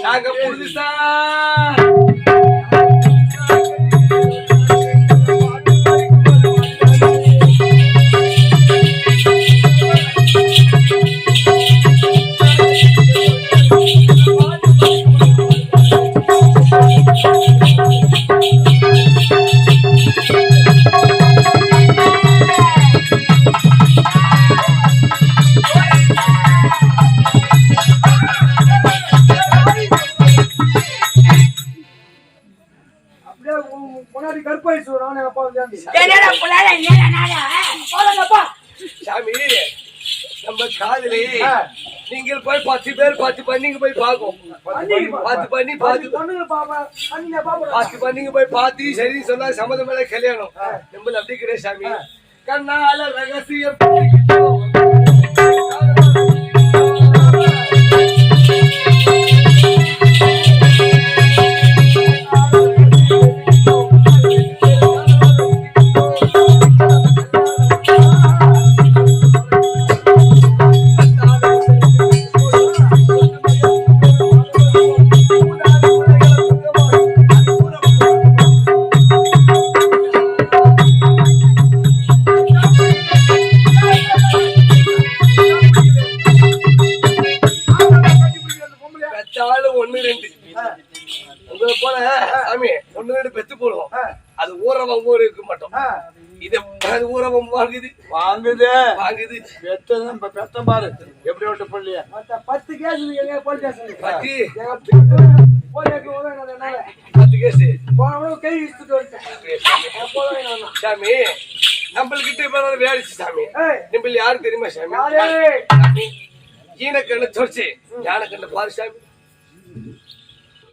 நாங்க புதுசா சாமி நம்ம காதலி நீங்கள் போய் 10 பேர் 10 பண்ணிங்க போய் பாக்கும் 10 பண்ணி 10 பண்ணிங்க போய் பாத்தி சரி சொன்னா சம்மதம் கல்யாணம் நம்ம அப்படி கிடையாது சாமி கண்ணால ரகசியம் பெத்து போடுவோம் அது ஊரவம் ஊர் இருக்க மாட்டோம் இது ஊரவம் வாங்குது வாங்குது வாங்குது பெத்த பாரு எப்படி விட்டு போடலையா 10 கேஸ் 10 கேஸ் கை சாமி நம்மள்கிட்ட வேடிச்சு சாமி நம்ம யாரு தெரியுமா சாமி ஈனக்கண்ணு தொடச்சு ஞானக்கண்ணு பாரு சாமி